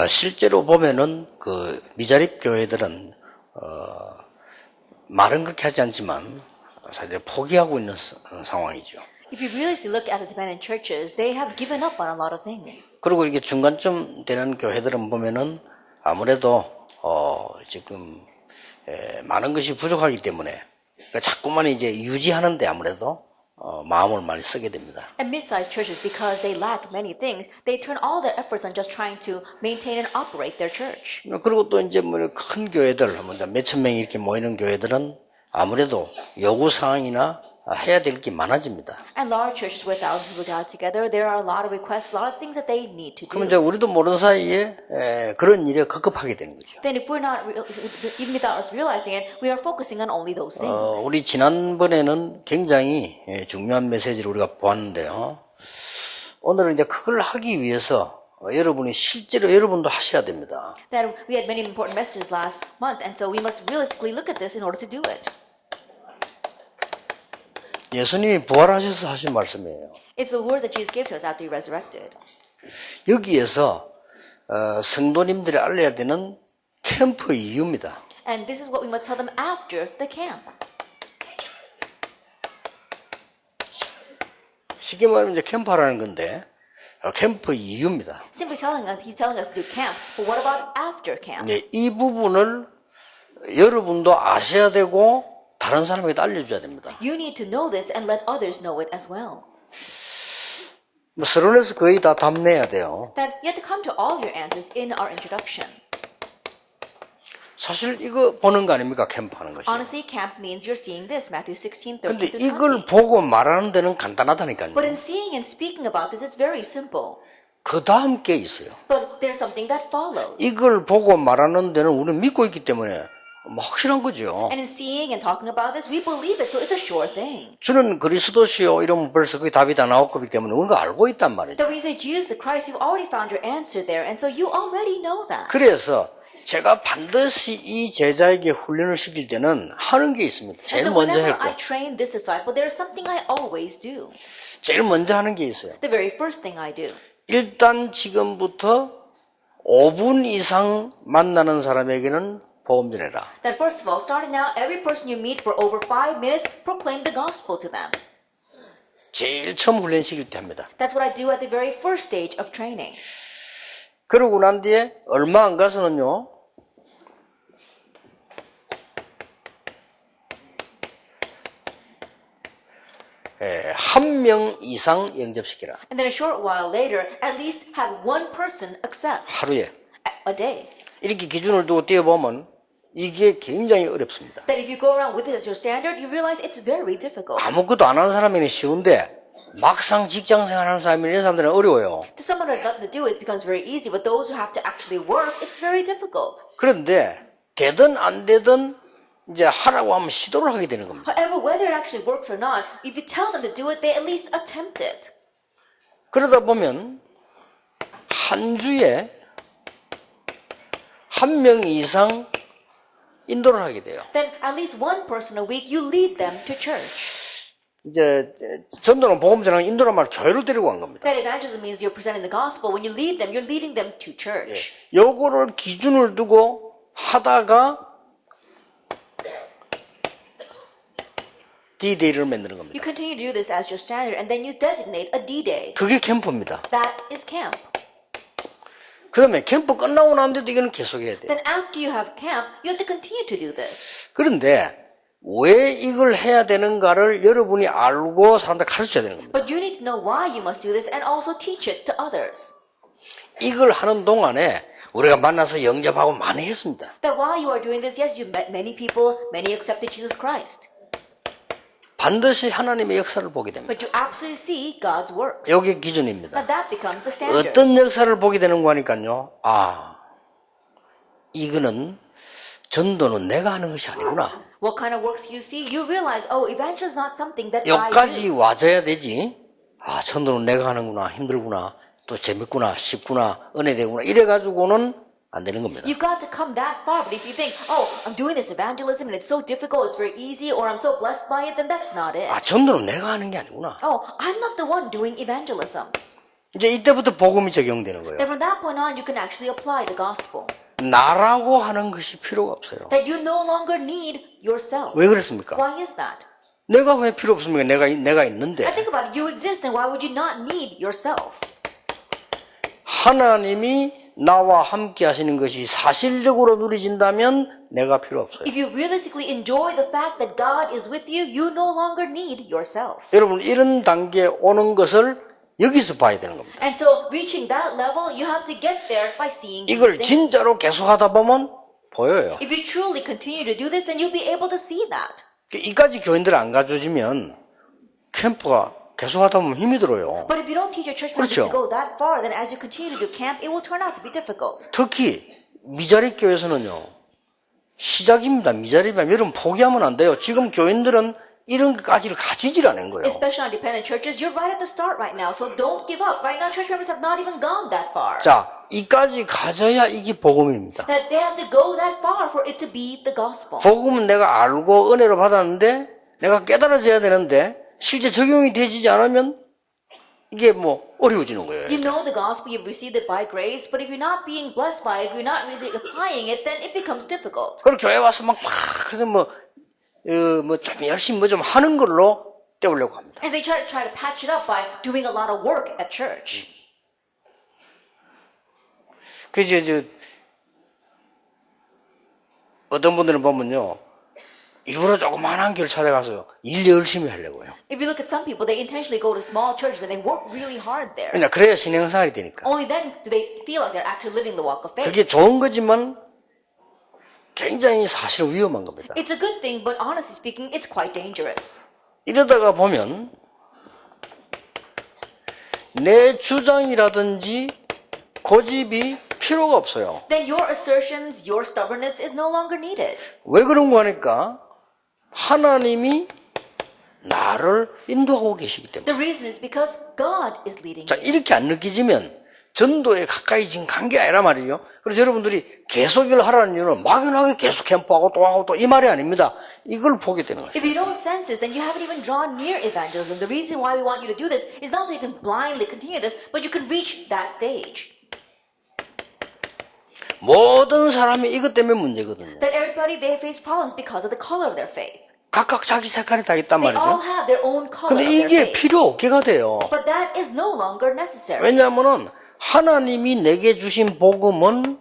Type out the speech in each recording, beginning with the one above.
실제로 보면은 그 미자립 교회들은 말은 그렇게 하지 않지만 사실 포기하고 있는 상황이죠. If you really look at the dependent churches, they have given up on a lot of things. 그리고 이게 중간쯤 되는 교회들은 보면은 아무래도 지금 많은 것이 부족하기 때문에 그러니까 자꾸만 이제 유지하는데 아무래도 마음을 많이 쓰게 됩니다. And mid-sized churches, because they lack many things, they turn all their efforts on just trying to maintain and operate their church. 그리고 또 이제 뭐 큰 교회들, 몇천 명이 이렇게 모이는 교회들은 아무래도 요구 사항이나 해야 될 게 많아집니다. And large churches where thousands of people got together, there are a lot of requests, a lot of things that they need to do. 그럼 이제 우리도 모르는 사이에 그런 일에 급급하게 되는 거죠. Then if we're not, even without us realizing it, we are focusing on only those things. 우리 지난번에는 굉장히 중요한 메시지를 우리가 보았는데요. 오늘은 이제 그걸 하기 위해서 여러분이 실제로 여러분도 하셔야 됩니다. That we had many important messages last month, and so we must realistically look at this in order to do it. 예수님이 부활하셔서 하신 말씀이에요. It's the words that Jesus gave to us after he resurrected. 여기에서 성도님들이 알려야 되는 캠프 이유입니다. And this is what we must tell them after the camp. 쉽게 말하면 이제 캠프하라는 건데 캠프 이유입니다. Simply telling us, he's telling us to do camp. But what about after camp? 이 부분을 여러분도 아셔야 되고 다른 사람에게 알려줘야 됩니다. You need to know this and let others know it as well. 서론에서 거의 다 답내야 돼요. That you have to come to all your answers in our introduction. 사실 이거 보는 거 아닙니까? 캠프하는 것이. Honestly, camp means you're seeing this, Matthew 16, 30 근데 to 이걸 20. 보고 말하는 데는 간단하다니까요. But in seeing and speaking about this, it's very simple. 그 다음 게 있어요. But there's something that follows. 이걸 보고 말하는 데는 우리는 믿고 있기 때문에 확실한 거죠. And in seeing and talking about this, we believe it, so it's a sure thing. 주는 그리스도시요 이러면 벌써 그게 답이 다 나왔기 때문에 우리가 알고 있단 말이죠. That when you say Jesus the Christ, you've already found your answer there, and so you already know that. 그래서 제가 반드시 이 제자에게 훈련을 시킬 때는 하는 게 있습니다. And 제일 so 먼저 whenever 할 I 거. train this disciple, there is something I always do. 제일 먼저 하는 게 있어요. The very first thing I do. 일단 지금부터 5분 이상 만나는 사람에게는 복음 전해라. That first of all, starting now, every person you meet for over 5 minutes, proclaim the gospel to them. 제일 처음 훈련 시킬 때 합니다. That's what I do at the very first stage of training. 그러고 난 뒤에 얼마 안 가서는요. 한 명 이상 영접시키라. And then a short while later, at least have one person accept 하루에. a day. 이렇게 기준을 두고 뛰어보면 이게 굉장히 어렵습니다. That if you go around with it as your standard, you realize it's very difficult. 아무것도 안 하는 사람에는 쉬운데 막상 직장 생활하는 사람이 이런 사람들은 어려워요. To someone who has nothing to do, it becomes very easy. But those who have to actually work, it's very difficult. 그런데 되든 안 되든 이제 하라고 하면 시도를 하게 되는 겁니다. However, whether it actually works or not, if you tell them to do it, they at least attempt it. 그러다 보면 한 주에 한 명 이상 인도를 하게 돼요. Then at least one person a week, you lead them to church. 이제 전도는 복음 전하는 인도란 말 교회를 데리고 간 겁니다. That evangelism means you're presenting the gospel. When you lead them, you're leading them to church. 요거를 기준을 두고 하다가 D-Day를 만드는 겁니다. You continue to do this as your standard, and then you designate a D-Day. 그게 캠프입니다. That is camp. 그 다음에 캠프 끝나고 나는데도 이거는 계속해야 돼요. Then after you have camp, you have to continue to do this. 그런데 왜 이걸 해야 되는가를 여러분이 알고 사람들 가르쳐야 되는 겁니다. But you need to know why you must do this and also teach it to others. 이걸 하는 동안에 우리가 만나서 영접하고 많이 했습니다. That while you are doing this, yes, you met many people, many accepted Jesus Christ. 반드시 하나님의 역사를 보게 됩니다. But you absolutely see God's works. 이게 기준입니다. But that becomes the standard. 어떤 역사를 보게 되는 거니까요. 이거는 전도는 내가 하는 것이 아니구나. What kind of works you see, you realize, oh, evangelism is not something that I 여기까지 do. 와줘야 되지. 전도는 내가 하는구나. 힘들구나. 또 재밌구나. 쉽구나. 은혜되구나. 이래가지고는 안 되는 겁니다. You got to come that far. But if you think, oh, I'm doing this evangelism and it's so difficult, it's very easy, or I'm so blessed by it, then that's not it. 전도는 내가 하는 게 아니구나. Oh, I'm not the one doing evangelism. 이제 이때부터 복음이 적용되는 거예요. Then from that point on, you can actually apply the gospel. 나라고 하는 것이 필요가 없어요. That you no longer need yourself. 왜 그렇습니까? Why is that? 내가 왜 필요 없습니까? 내가 있는데. I think about it. You exist, and why would you not need yourself? 하나님이 나와 함께 하시는 것이 사실적으로 누려진다면 내가 필요 없어요. If you realistically enjoy the fact that God is with you, you no longer need yourself. 여러분 이런 단계에 오는 것을 여기서 봐야 되는 겁니다. And so, reaching that level, you have to get there by seeing these 이걸 things. 진짜로 계속하다 보면 보여요. If you truly continue to do this, then you'll be able to see that. 이까지 교인들 안 가져주면 캠프가 계속하다 보면 힘이 들어요. But if you don't teach your church members to 그렇죠. go that far, then as you continue to do camp, it will turn out to be difficult. 특히 미자립 교회에서는요. 시작입니다. 미자립이면 여러분 포기하면 안 돼요. 지금 교인들은 이런 것까지를 가지질 않은 거예요. Especially on dependent churches, you're right at the start right now, so don't give up. Right now, church members have not even gone that far. 자, 이까지 가져야 이게 복음입니다. That they have to go that far for it to be the gospel. 복음은 내가 알고 은혜로 받았는데 내가 깨달아져야 되는데 실제 적용이 되지 않으면 이게 뭐 어려워지는 거예요. You know the gospel, you've received it by grace, but if you're not being blessed by it, if you're not really applying it, then it becomes difficult. 그리고 교회 와서 막 그래서 좀 열심히 뭐 좀 하는 걸로 때우려고 합니다. And they try to patch it up by doing a lot of work at church. 그래서 어떤 분들은 보면요. 일부러 조그만한 교회를 찾아가서 일 열심히 하려고 해요. If you look at some people, they intentionally go to small churches and they work really hard there. 왜냐, 그래야 신앙생활이 되니까. Only then do they feel like they're actually living the walk of faith. 그게 좋은 거지만 굉장히 사실 위험한 겁니다. It's a good thing, but honestly speaking, it's quite dangerous. 이러다가 보면 내 주장이라든지 고집이 필요가 없어요. Then your assertions, your stubbornness is no longer needed. 왜 그런 거 하니까 하나님이 나를 인도하고 계시기 때문에. The reason is because God is leading 자, you. 이렇게 안 느끼지면 전도에 가까이 진 관계 아니란 말이에요. 그래서 여러분들이 계속 이걸 하라는 이유는 막연하게 계속 캠프하고 또 하고 또 이 말이 아닙니다. 이걸 보게 되는 거예요. If you don't sense this, then you haven't even drawn near evangelism. The reason why we want you to do this is not so you can blindly continue this, but you can reach that stage. 모든 사람이 이것 때문에 문제거든요. That everybody, they face problems because of the color of their faith. 각각 자기 색깔이 다 있단 They all 말이죠. have their own color 근데 of their 이게 faith. 필요 없게가 돼요. But that is no longer necessary. 왜냐하면은 하나님이 내게 주신 복음은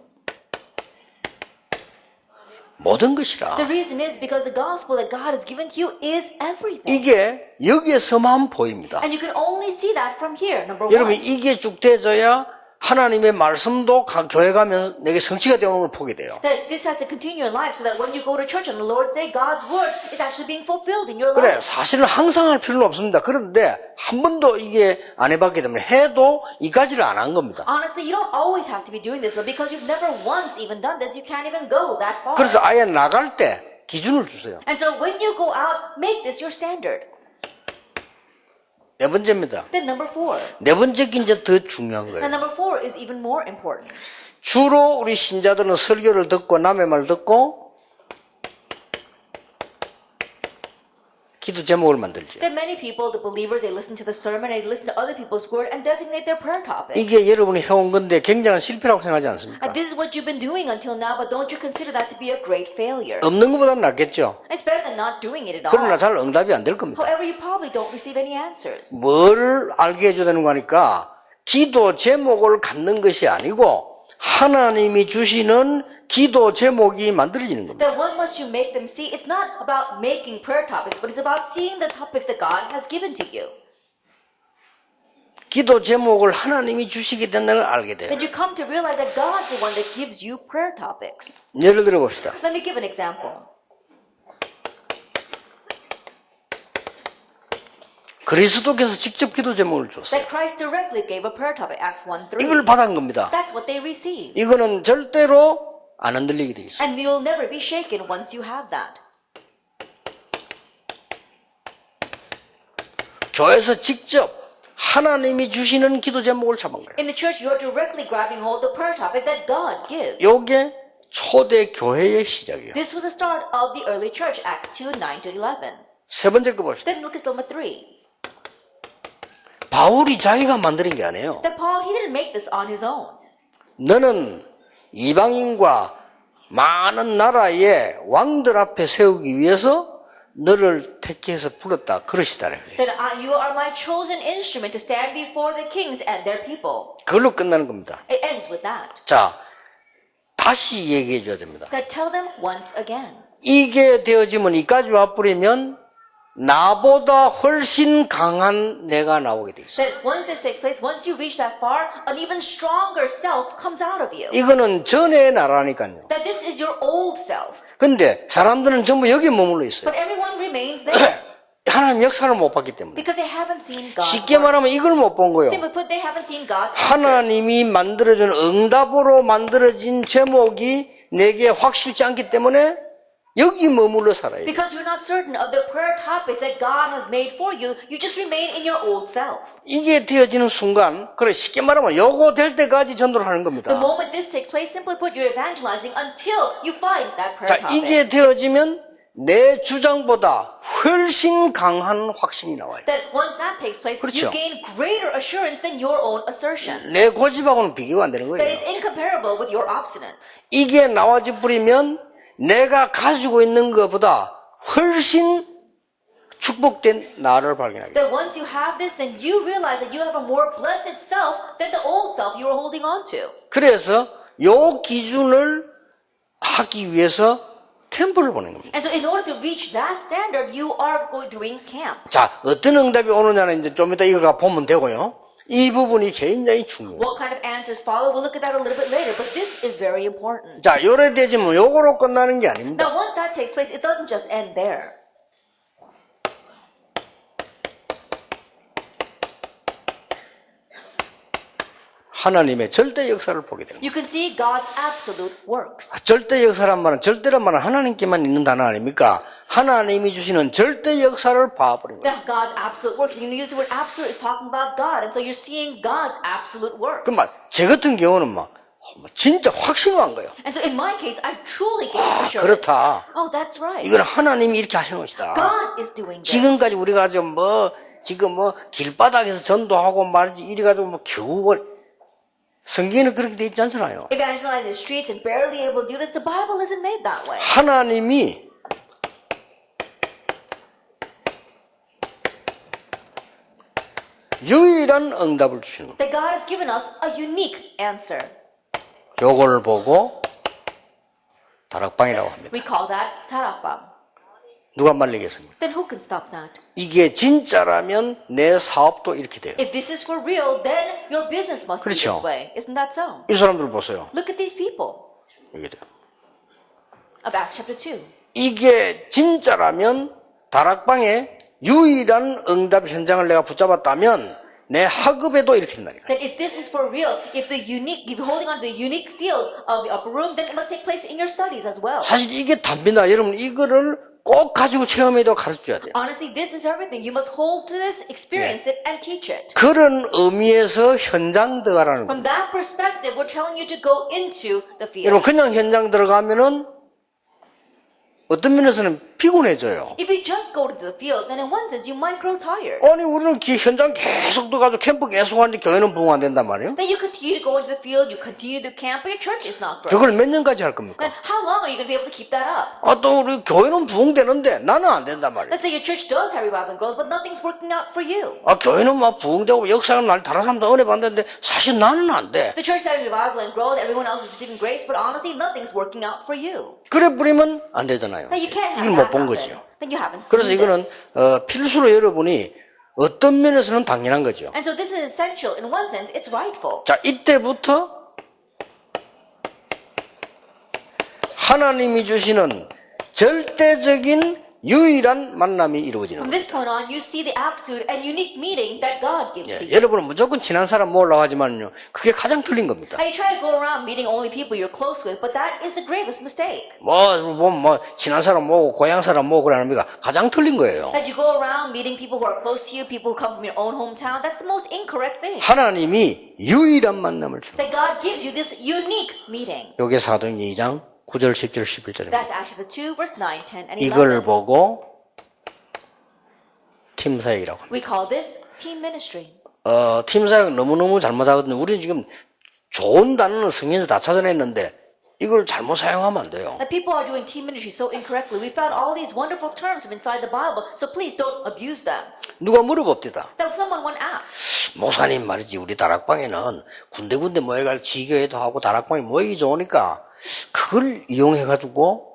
모든 것이라. The reason is because the gospel that God has given to you is everything. 이게 여기에서만 보입니다. And you can only see that from here, number 여러분 one. 이게 쭉돼져야 하나님의 말씀도 교회 가면 내게 성취가 되는 걸 보게 돼요. That this has to continue in life so that when you go to church on the Lord's Day, God's word is actually being fulfilled in your 그래 life. 사실은 항상 할 필요는 없습니다. 그런데 한 번도 이게 안 해봤기 때문에 해도 이까지를 안 한 겁니다. Honestly, you don't always have to be doing this, but because you've never once even done this, you can't even go that far. 그래서 아예 나갈 때 기준을 주세요. And so when you go out, make this your standard. 네 번째입니다. Then number four. 네 번째가 이제 더 중요한 거예요. And number four is even more important. 주로 우리 신자들은 설교를 듣고 남의 말 듣고 기도 제목을 만들죠. There are many people, the believers, they listen to the sermon, they listen to other people's word and designate their prayer topics. 이게 여러분이 해온 건데 굉장한 실패라고 생각하지 않습니까? And this is what you've been doing until now, but don't you consider that to be a great failure? 없는 것보다는 낫겠죠. It's better than not doing it at all. 그러나 잘 응답이 안 될 겁니다. However, you probably don't receive any answers. 뭘 알게 해줘야 되는 거니까 기도 제목을 갖는 것이 아니고 하나님이 주시는 기도 제목이 만들어지는 겁니다. That what must you make them see? It's not about making prayer topics, but it's about seeing the topics that God has given to you. 기도 제목을 하나님이 주시게 된다는 걸 알게 돼요. Then you come to realize that God's the one that gives you prayer topics. 예를 들어 봅시다. Let me give an example. 그리스도께서 직접 기도 제목을 줬어요. That Christ directly gave a prayer topic, Acts 1:3. 이걸 받은 겁니다. That's what they received. 이거는 절대로 안 흔들리게 돼 있어요. And you'll never be shaken once you have that. 교회에서 직접 하나님이 주시는 기도 제목을 잡은 거예요. In the church, you're directly grabbing hold of the prayer topic that God gives. 이게 초대 교회의 시작이에요. This was the start of the early church, Acts 2:9-11. 세 번째 거 봅시다. Then look at number 3. 바울이 자기가 만드는 게 아니에요. That Paul, he didn't make this on his own. 너는 이방인과 많은 나라의 왕들 앞에 세우기 위해서 너를 택해서 불렀다. 그러시다. That you are my chosen instrument to stand before the kings and their people. 그걸로 끝나는 겁니다. It ends with that. 자, 다시 얘기해 줘야 됩니다. That tell them once again. 이게 되어지면 이까지 와버리면 나보다 훨씬 강한 내가 나오게 돼 있어요. That once this takes place, once you reach that far, an even stronger self comes out of you. 이거는 전의 나라니까요. That this is your old self. 근데 사람들은 전부 여기 머물러 있어요. But everyone remains there 하나님 역사를 못 봤기 때문에. because they haven't seen God's 쉽게 말하면 works. 이걸 못 본 거예요. Simply put, they haven't seen God's answers. 하나님이 만들어준 응답으로 만들어진 제목이 내게 확실치 않기 때문에 여기 머물러 살아야 돼요. Because you're not certain of the prayer topics that God has made for you, you just remain in your old self. 이게 되어지는 순간, 그래 쉽게 말하면 요거 될 때까지 전도를 하는 겁니다. The moment this takes place, simply put, you're evangelizing until you find that prayer 자, topic. 이게 되어지면 내 주장보다 훨씬 강한 확신이 나와요. That once that takes place, 그렇죠. you gain greater assurance than your own assertions. 내 고집하고는 비교가 안 되는 That 거예요. is incomparable with your obstinance. 이게 나와져 버리면 내가 가지고 있는 것보다 훨씬 축복된 나를 발견하게 돼요. That once you have this, then you realize that you have a more blessed self than the old self you were holding on to. 그래서 요 기준을 하기 위해서 캠프를 보낸 겁니다. And so in order to reach that standard, you are doing camp. 자, 어떤 응답이 오느냐는 이제 좀 이따 이거 보면 되고요. 이 부분이 굉장히 중요해요. What kind of answers follow, we'll look at that a little bit later, but this is very important. 자, 요래 되지면 요거로 끝나는 게 아닙니다. Now, once that takes place, it doesn't just end there. 하나님의 절대 역사를 보게 됩니다. You can see God's absolute works. 절대 역사란 말은 절대란 말은 하나님께만 있는 단어 아닙니까? 하나님이 주시는 절대 역사를 봐버립니다. That God's absolute works. When you use the word absolute, it's talking about God. And so you're seeing God's absolute works. 그만 제 같은 경우는 막 진짜 확신한 거예요. And so in my case, I truly gained assurance. 그렇다. Oh, that's right. 이건 하나님이 이렇게 하시는 것이다. God is doing this. 지금까지 우리가 좀 지금 길바닥에서 전도하고 말이지 이래가지고 겨우 성경에는 그렇게 돼 있지 않잖아요. Evangelize in the streets and barely able to do this. The Bible isn't made that way. 하나님이 유일한 응답을 주시는 거예요. That God has given us a unique answer. 요걸 보고 다락방이라고 합니다. We call that tarakbam. 누가 말리겠습니까? Then who can stop that? 이게 진짜라면 내 사업도 이렇게 돼요. If this is for real, then your business must be 그렇죠. this way. Isn't that so? 이 사람들 보세요. Look at these people. 이게 돼요. Of Acts chapter 2. 이게 진짜라면 다락방에 유일한 응답 현장을 내가 붙잡았다면 내 학업에도 이렇게 된다니까. That if this is for real, if you're holding on to the unique field of the upper room, then it must take place in your studies as well. 사실 이게 답니다. 여러분 이거를 꼭 가지고 체험해도 가르쳐줘야 돼요. Honestly, this is everything. You must hold to this, experience it, and teach it. 그런 의미에서 현장 들어가라는 거예요. From that perspective, we're telling you to go into the field. 여러분 그냥 현장 들어가면은 어떤 면에서는 피곤해져요. If you just go to the field, then in one sense, you might grow tired. 아니 우리는 현장 계속 들어가서 캠프 계속 하는데 교회는 부흥 안 된단 말이에요. Then you continue to go into the field, you continue to camp, but your church is not growing. 저걸 몇 년까지 할 겁니까? Then how long are you going to be able to keep that up? 또 우리 교회는 부흥되는데 나는 안 된단 말이에요. Let's say your church does have revival and growth, but nothing's working out for you. 교회는 막 부흥되고 역사는 날 다른 사람도 은혜 받는데 사실 나는 안 돼. The church had revival and growth, everyone else is receiving grace, but honestly, nothing's working out for you. 그래 버리면 안 되잖아요. Then you can't have 이걸 that 못 본 happen. 거지요. Then you haven't 그래서 seen 이거는 this. 필수로 여러분이 어떤 면에서는 당연한 거죠. And so this is essential. In one sense, it's rightful. 자, 이때부터 하나님이 주시는 절대적인 유일한 만남이 이루어지는 From 거예요. this point on, you see the absolute and unique meeting that God gives to you. 여러분은 무조건 친한 사람 모으려고 하지만요. 그게 가장 틀린 겁니다. Now you try to go around meeting only people you're close with, but that is the gravest mistake. 친한 사람 모으고 고향 사람 모으고 그러는 게 가장 틀린 거예요. That you go around meeting people who are close to you, people who come from your own hometown, that's the most incorrect thing. 하나님이 유일한 만남을 주는 That God gives you this unique meeting. 거예요. 요게 사도행 2장 9절 10절 11절입니다. That's Acts chapter 2, verse 9, 10, and 이걸 11. 보고 팀 사역이라고 합니다. We call this team ministry. 팀 사역 너무너무 잘못하거든요. 우리는 지금 좋은 단어는 성경에서 다 찾아냈는데 이걸 잘못 사용하면 안 돼요. That people are doing team ministry so incorrectly. We found all these wonderful terms from inside the Bible, so please don't abuse them. 누가 물어봅디다. That someone once asked, 목사님 말이지 우리 다락방에는 군데군데 모여갈 지교회도 하고 다락방에 모이기 좋으니까 그걸 이용해가지고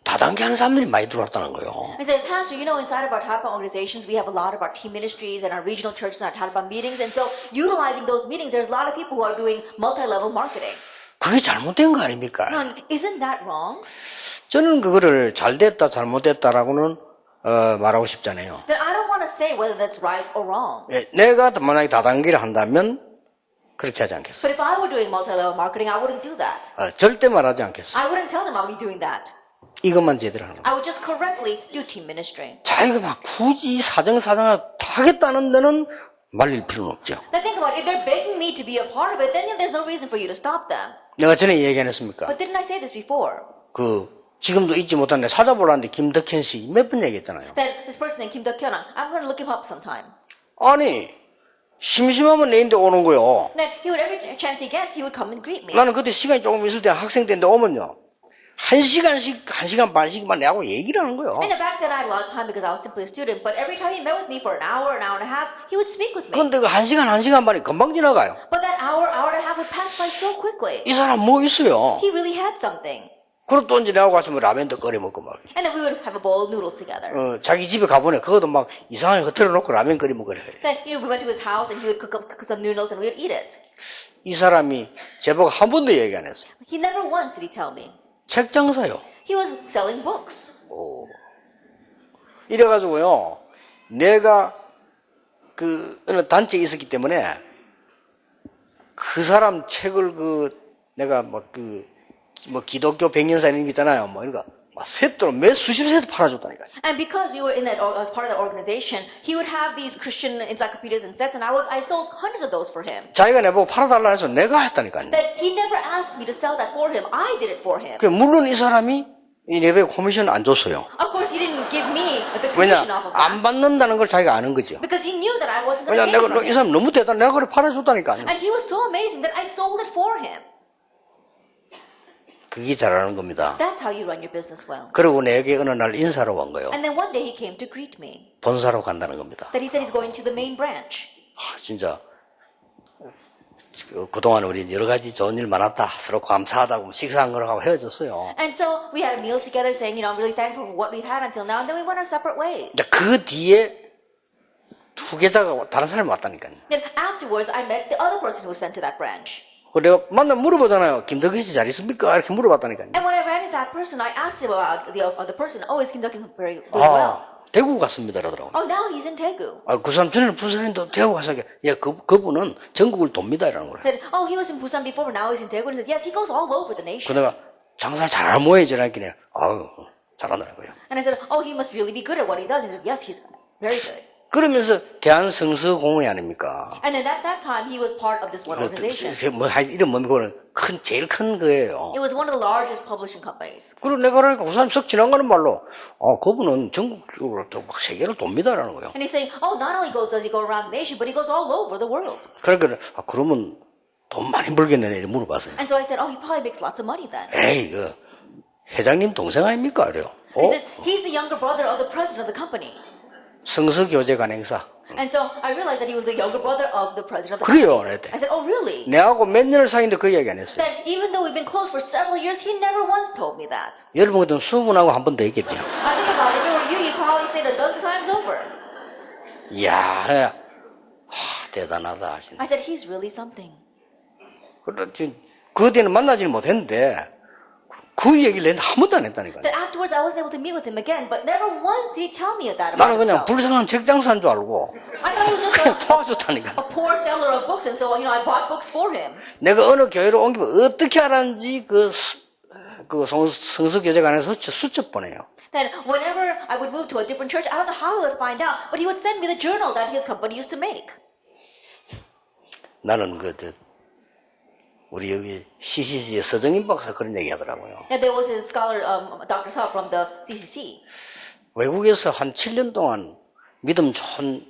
다단계 하는 사람들이 많이 들어왔다는 거예요. he said, Pastor, you know, inside of our Taliban organizations, we have a lot of our team ministries and our regional churches and our Taliban meetings, and so utilizing those meetings, there's a lot of people who are doing multi-level marketing. 그게 잘못된 거 아닙니까? Now, isn't that wrong? 저는 그거를 잘됐다 잘못됐다라고는 말하고 싶잖아요. Then I don't want to say whether that's right or wrong. 예, 내가 만약에 다단계를 한다면 그렇게 하지 않겠어. But if I were doing multi-level marketing, I wouldn't do that. 절대 말하지 않겠어. I wouldn't tell them I'll be doing that. 이것만 제대로 하는 거. I would just correctly do team ministry. 자기가 막 굳이 사정사정을 하겠다는 데는 말릴 필요는 없죠. Now think about it. If they're begging me to be a part of it, then there's no reason for you to stop them. 내가 전에 얘기 안 했습니까? But didn't I say this before? 지금도 잊지 못하는데 찾아보라는데 김덕현 씨 몇 번 얘기했잖아요. That this person named Kim Deok-hyun, I'm going to look him up sometime. 아니 심심하면 내 인데 오는 거요. Then he would, every chance he gets, he would come and greet me. 나는 그때 시간이 조금 있을 때 학생 때인데 오면요. 1시간 반씩만 내하고 얘기를 하는 거요. And back then I had a lot of time because I was simply a student, but every time he met with me for an hour and a half, he would speak with me. 그런데 그 1시간 반이 금방 지나가요. But that hour and a half would pass by so quickly. 이 사람 뭐 있어요. He really had something. 그리고 또 이제 내하고 같이 뭐 라면도 끓여 먹고 막. And then we would have a bowl of noodles together. 자기 집에 가보네. 그것도 막 이상하게 흐트려 놓고 라면 끓여 먹으래. Then, we went to his house and he would cook some noodles and we would eat it. 이 사람이 제보고 한 번도 얘기 안 했어요. He never once did he tell me. 책 장사요. He was selling books. 이래가지고요. 내가 어느 단체에 있었기 때문에 그 사람 책을 내가 기독교 백년사 이런 게 있잖아요. 뭐 이런 거 막 세트로 매 수십 세트 팔아줬다니까요. And because we were in that, as part of that organization, he would have these Christian encyclopedias and sets, and I sold hundreds of those for him. 자기가 내보고 팔아달라 해서 내가 했다니까요. That he never asked me to sell that for him. I did it for him. 물론 이 사람이 이 내배 코미션 안 줬어요. Of course, he didn't give me the 왜냐 commission off of 안 that. 받는다는 걸 자기가 아는 거죠. Because he knew that I wasn't going 왜냐 to take it from 이 him. 사람 너무 대단. 내가 그걸 팔아줬다니까요. And he was so amazing that I sold it for him. 그게 잘하는 겁니다. That's how you run your business well. 그리고 내게 어느 날 인사로 온 거예요. And then one day he came to greet me. 본사로 간다는 겁니다. That he said he's going to the main branch. 진짜 그동안 우리 여러 가지 좋은 일 많았다. 서로 감사하다고 식사한 거를 하고 헤어졌어요. And so we had a meal together saying, I'm really thankful for what we've had until now. And then we went our separate ways. 그 뒤에 후계자가 다른 사람이 왔다니까요. Then afterwards, I met the other person who was sent to that branch. 내가 만나면 물어보잖아요. 김덕현 씨 잘 있습니까? 이렇게 물어봤다니까요. And when I ran into that person, I asked him about the other person. Oh, is Kim Deok-hyun doing well? 대구 갔습니다. 그러더라고요. Oh, now he's in Daegu. 그 사람 전에는 부산인도 대구 가서 그분은 전국을 돕니다. 이라는 거예요. Then, oh, he was in Busan before, but now he's in Daegu. And he said, yes, he goes all over the nation. 그러다가 장사를 잘하는 모양이지 않겠네. 잘한다는 거예요. And I said, oh, he must really be good at what he does. And he said, yes, he's very good. 그러면서 대한성서공회 아닙니까? And then at that time, he was part of this one organization. 이름 뭡니까? 제일 큰 거예요. It was one of the largest publishing companies. 그리고 내가 그러니까 그 사람 썩 지나가는 말로, 그분은 전국적으로 막 세계를 돕니다라는 거예요. And he's saying, oh, not only does he go around the nation, but he goes all over the world. 그러니까, 그러면 돈 많이 벌겠네, 이렇게 물어봤어요. And so I said, oh, he probably makes lots of money then. 에이, 회장님 동생 아닙니까? 그래요. He said, he's the younger brother of the president of the company. 성서교제관 행사. And so I realized that he was the younger brother of the president of the 그래요, company. 그랬대. I said, oh, really? 내하고 몇 년을 사귀는데 그 이야기 안 했어요. That even though we've been close for several years, he never once told me that. 여러분 같은 수분하고 한 번 더 했겠죠. I think about it, if it were you, you'd probably say it a dozen times over. 이야, 대단하다. 진짜. I said, he's really something. 그 뒤에는 만나지는 못했는데 그 얘기를 내가 한 번도 안 했다니까요. That afterwards I wasn't able to meet with him again, but never once did he tell me that about 나는 그냥 himself. 불쌍한 책 장사인 줄 알고 I thought he was just 그냥 도와줬다니까. a poor seller of books, and so I bought books for him. 내가 어느 교회로 옮기면 어떻게 알았는지 성서교제관에서 수첩 보내요. Then whenever I would move to a different church, I don't know how he would find out, but he would send me the journal that his company used to make. 나는 우리 여기 CCC의 서정인 박사 그런 얘기 하더라고요. And there was his scholar, Dr. Saw from the CCC. 외국에서 한 7년 동안 믿음 좋은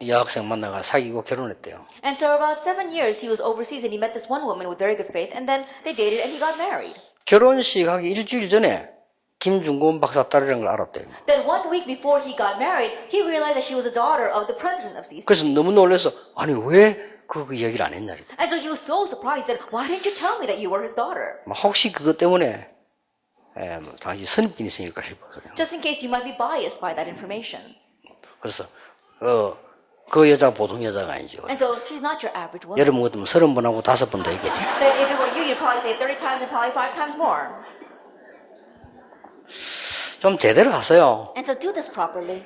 여학생 만나가 사귀고 결혼했대요. And so about 7 years he was overseas and he met this one woman with very good faith and then they dated and he got married. 결혼식 하기 일주일 전에 김중곤 박사 딸이라는 걸 알았대요. Then 1 week before he got married, he realized that she was a daughter of the president of CC. 그래서 너무 놀라서 아니 왜 그 얘기를 안 했냐 그랬더니 And so he was so surprised that why didn't you tell me that you were his daughter? 혹시 그것 때문에 뭐 당시 선입견이 생길까 싶어서요. Just in case you might be biased by that information. 그래서 그 여자 보통 여자가 아니죠. And so she's not your average woman. 여러분 같으면 30번하고 5번 더 했겠지. Then if it were you, you'd probably say 30 times and probably 5 times more. 좀 제대로 하세요. And so do this properly.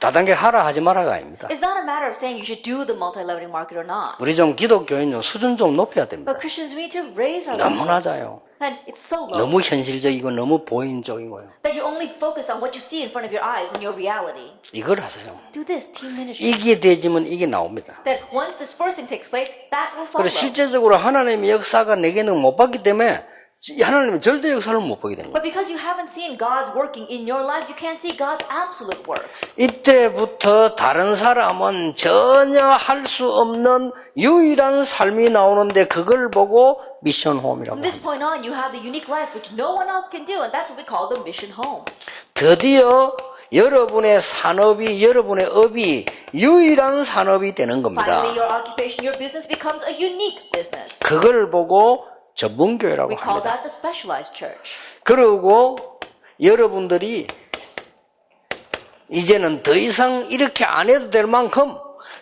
다단계 하라 하지 마라가 아닙니다. It's not a matter of saying you should do the multi-leveling market or not. 우리 좀 기독교인은 수준 좀 높여야 됩니다. But Christians, we need to raise our level. 너무 낮아요. And it's so low 너무 현실적이고 너무 보인적이고요. that you're only focused on what you see in front of your eyes and your reality. 이걸 하세요. Do this, team ministry. 이게 되지면 이게 나옵니다. That once this first thing takes place, that will follow. 그리고 실제적으로 하나님의 역사가 내게는 못 봤기 때문에 하나님의 절대 역사를 못 보게 되는 거예요. But because you haven't seen God's working in your life, you can't see God's absolute works. 이때부터 다른 사람은 전혀 할 수 없는 유일한 삶이 나오는데 그걸 보고 미션 홈이라고 From this 합니다. point on, you have the unique life which no one else can do, and that's what we call the mission home. 드디어 여러분의 산업이 여러분의 업이 유일한 산업이 되는 겁니다. Finally, your occupation, your business becomes a unique business. 그걸 보고 전문교회라고 We call 합니다. that the specialized church. 그리고 여러분들이 이제는 더 이상 이렇게 안 해도 될 만큼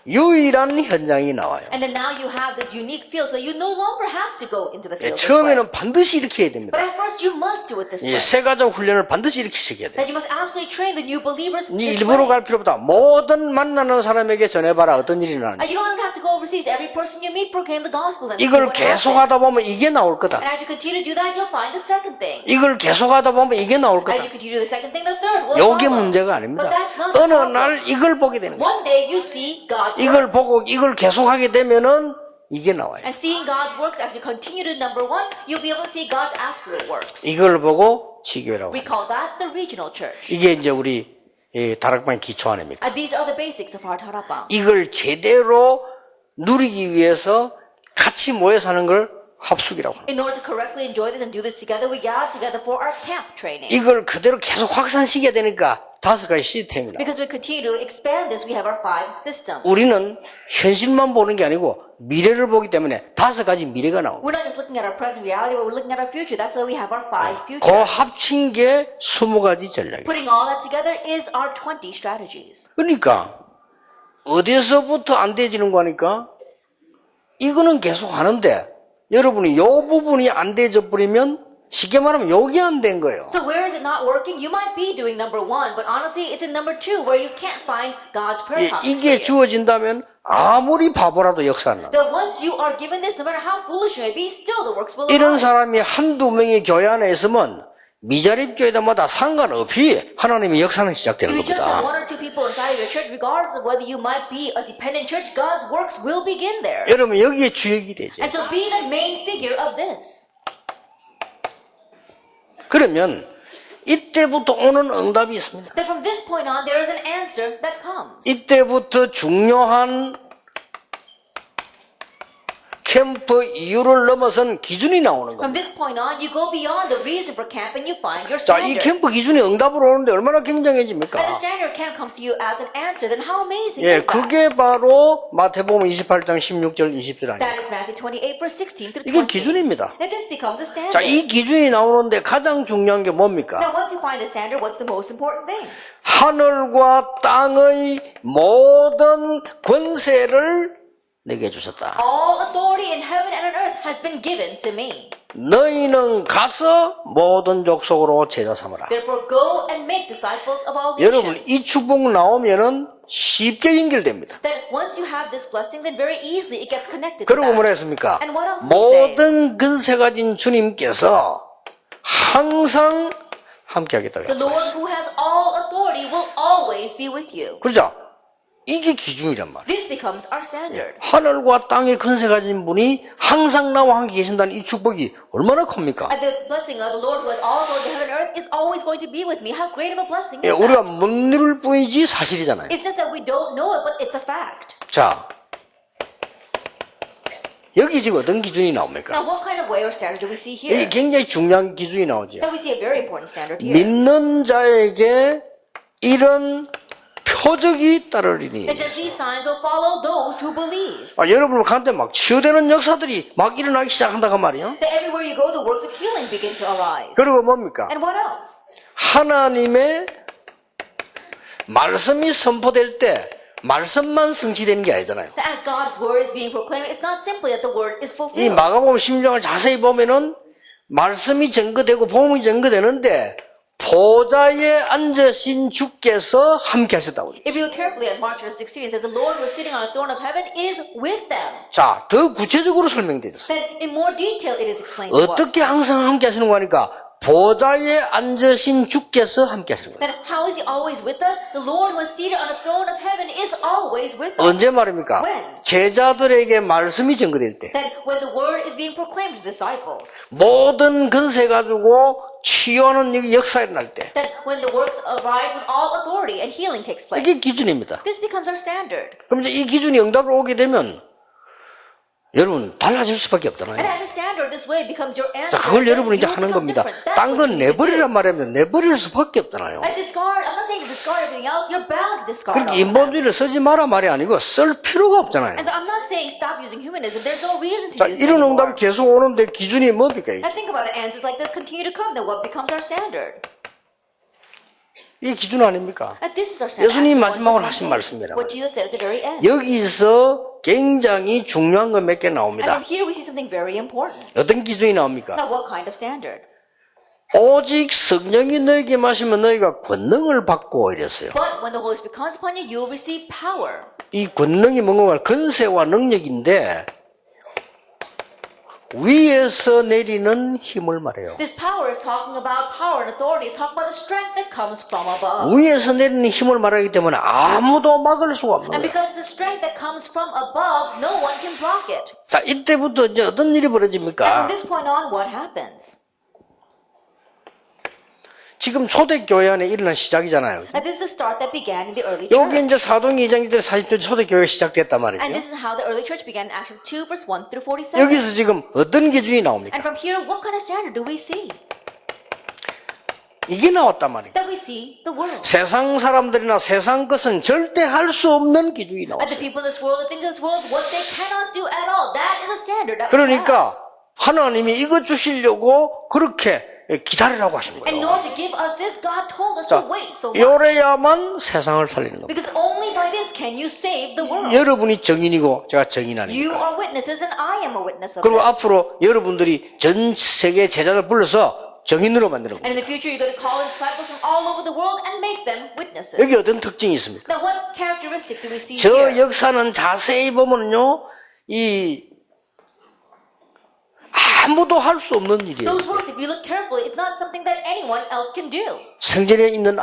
유일한 현장이 나와요. And then now you have this unique field, so you no longer have to go into the field this way. 처음에는 반드시 이렇게 해야 됩니다. But at first, you must do it this way. 세가족 훈련을 반드시 이렇게 시켜야 돼요. That you must absolutely train the new believers 네 this 일부러 way. 갈 필요 없다. 모든 만나는 사람에게 전해봐라. 어떤 일이 나는지. And you don't even have to go overseas. Every person you meet, proclaim the gospel and see 이걸 what 계속 happens. 하다 보면 이게 나올 거다. And as you continue to do that, you'll find the second thing. 이걸 계속 하다 보면 이게 나올 거다. As you continue to do the second thing, the third will 요게 follow. 문제가 But 아닙니다. that's not the 어느 problem. 날 이걸 보게 되는 거예요. One day you see God's 이걸 works. 보고 이걸 계속하게 되면은 이게 나와요. And seeing God's works, as you continue to number one, you'll be able to see God's absolute works. 이걸 보고 지교라고 We 합니다. call that the regional church. 이게 이제 우리 다락방의 기초 아닙니까? And these are the basics of our Tarapang. 이걸 제대로 누리기 위해서 같이 모여 사는 걸 합숙이라고 합니다. In order to correctly enjoy this and do this together, we gather together for our camp training. 이걸 그대로 계속 확산시켜야 되니까 5가지 시스템이라. Because we continue to expand this, we have our 5 systems. 우리는 현실만 보는 게 아니고 미래를 보기 때문에 5가지 미래가 나옵니다. We're not just looking at our present reality, but we're looking at our future. That's why we have our 5 그 futures. 합친 게 20가지 전략이에요. Putting all that together is our 20 strategies. 그러니까 어디서부터 안 돼지는 거니까 이거는 계속 하는데 여러분이 요 부분이 안 돼져 버리면 쉽게 말하면 여기 안 된 거예요. So where is it not working? You might be doing number 1, but honestly, it's in number 2 where you can't find God's prayer topics for 이게 you. 주어진다면 아무리 바보라도 역사 안 나. That once you are given this, no matter how foolish you may be, still the works will 이런 arise. 사람이 한두 명이 교회 안에 있으면 미자립 교회들마다 상관없이 하나님의 역사는 시작되는 If you just have 겁니다. 1 or 2 people inside of your church, regardless of whether you might be a dependent church, God's works will begin there. 여러분 여기에 주역이 되죠. And to be the main figure of this. 그러면 이때부터 오는 응답이 있습니다. Then from this point on, there is an answer that comes. 이때부터 중요한 캠프 이유를 넘어선 기준이 나오는 From 겁니다. this point on, you go beyond the reason for camp and you find your 자, 이 standard. 캠프 기준이 응답으로 오는데 얼마나 굉장해집니까? And the standard camp comes to you as an answer, then how amazing 예, is that? 그게 바로 마태복음 28장 16절 20절 아닙니까? That is Matthew 28, verse 16 through 이게 20. 기준입니다. And this becomes a standard. 자, 이 기준이 나오는데 가장 중요한 게 뭡니까? Now, once you find the standard, what's the most important thing? 하늘과 땅의 모든 권세를 내게 주셨다. All authority in heaven and on earth has been given to me. 너희는 가서 모든 족속으로 제자 삼아라. Therefore, go and make disciples of all 여러분, nations. 이 축복 나오면은 쉽게 연결됩니다. That once you have this blessing, then very easily it gets connected to 그리고 that. 뭐라 했습니까? And what else did he say? 모든 근세 가진 주님께서 항상 함께 하겠다고 The Lord 약속했어요. who has all authority will always be with you. 그렇죠? 이게 기준이란 말이에요. This becomes our standard. 하늘과 땅의 근세 가진 분이 항상 나와 함께 계신다는 이 축복이 얼마나 큽니까? And the blessing of the Lord who has all authority in heaven and earth is always going to be with me. How great of a blessing 예, is 우리가 that? 못 이룰 뿐이지 사실이잖아요. It's just that we don't know it, but it's a fact. 자, 여기 지금 어떤 기준이 나옵니까? Now, what kind of way or standard do we see 여기 here? 굉장히 중요한 기준이 나오죠. Now, we see a very important standard here. 믿는 자에게 이런 표적이 따르리니. It says these signs will follow those who believe. 여러분 가운데 막 치유되는 역사들이 막 일어나기 시작한다고 말이에요. That everywhere you go, the works of healing begin to arise. 그리고 뭡니까? And what else? 하나님의 말씀이 선포될 때 말씀만 성취되는 게 아니잖아요. That as God's word is being proclaimed, it's not simply that the word is 이 fulfilled. 마가복음 16장을 자세히 보면은 말씀이 증거되고 복음이 증거되는데 보좌에 앉으신 주께서 함께 하셨다고. If you look carefully at Mark chapter 16, it says the Lord who is sitting on the throne of heaven is with them. 자, 더 구체적으로 설명되었어요. Then in more detail it is explained to us. 어떻게 항상 함께 하시는 거니까 보좌에 앉으신 주께서 함께 하시는 거예요. Then how is he always with us? The Lord who is seated on the throne of heaven is always with us. 언제 말입니까? When? 제자들에게 말씀이 증거될 때 Then when the word is being proclaimed to disciples. 모든 근세 가지고 치유하는 역사가 일어날 때 Then when the works arise with all authority and healing takes 이게 place. 기준입니다. This becomes our standard. 그럼 이제 이 기준이 응답으로 오게 되면 여러분 달라질 수밖에 And 없잖아요. as a standard, this way becomes your answer. 자, 그걸 Then 여러분이 이제 you 하는 become 겁니다. different. That's 딴 what 건 you need to do. 내버리란 말이면 내버릴 수밖에 없잖아요. And discard, I'm not saying to discard everything else, you're bound to discard 그러니까 all of that. 인본주의를 쓰지 마라 말이 아니고 쓸 필요가 없잖아요. And so I'm not saying stop using humanism. There's no reason to 자, use it 이런 anymore. 응답이 계속 오는데 기준이 뭡니까? 이게? And think about it. Answers like this continue to come. Then what becomes our standard? 이게 기준 아닙니까? And this is our standard. 예수님이 Acts 1, 마지막으로 verse 하신 19. 말씀이라고. What Jesus said at the very end. 여기서 굉장히 중요한 거 몇 개 And 나옵니다. from here we see something very important. 어떤 기준이 나옵니까? Now, what kind of standard? 오직 성령이 너에게 마시면 너희가 권능을 받고 이랬어요. But when the Holy Spirit comes upon you, you will receive power. 이 권능이 뭔가 근세와 능력인데 위에서 내리는 힘을 말해요. This power is talking about power and authority. It's talking about the strength that comes from above. 위에서 내리는 힘을 말하기 때문에 아무도 막을 수가 없는 And 거예요. because the strength that comes from above, no one can block it. 자, 이때부터 이제 어떤 일이 And from 벌어집니까? this point on, what happens? 지금 초대교회 안에 일어난 시작이잖아요. And this is the start that began in the early 여기 church. 이제 사도행 2장 1절 40절 초대교회가 시작됐단 And 말이죠. this is how the early church began in Acts 2, verse 1 through 47. 여기서 지금 어떤 기준이 나옵니까? And from here, what kind of standard do we see? 이게 나왔단 말이에요. That we see the world. 세상 사람들이나 세상 것은 절대 할 수 없는 기준이 And the 나왔어요. people in this world, the things in this world, what they cannot do at all. That is a standard that we have. 그러니까 하나님이 이거 주시려고 그렇게 기다리라고 하신 And in 거예요. order to give us this, God told us 자, to wait so much. 요래야만 세상을 살리는 겁니다. Because only by this can you save the world. 여러분이 증인이고 제가 증인 You 아닙니까? are witnesses and I am a witness of 그리고 this. 앞으로 여러분들이 전 세계 제자를 불러서 증인으로 만드는 And 겁니다. in the future, you're going to call in disciples from all over the world and make them witnesses. 여기 어떤 특징이 있습니까? Now, what characteristic do we see 저 here? 역사는 자세히 보면요, 이 아무도 할 수 없는 일이에요. Those works, if you look carefully, it's not something that anyone else can do. 성전에 있는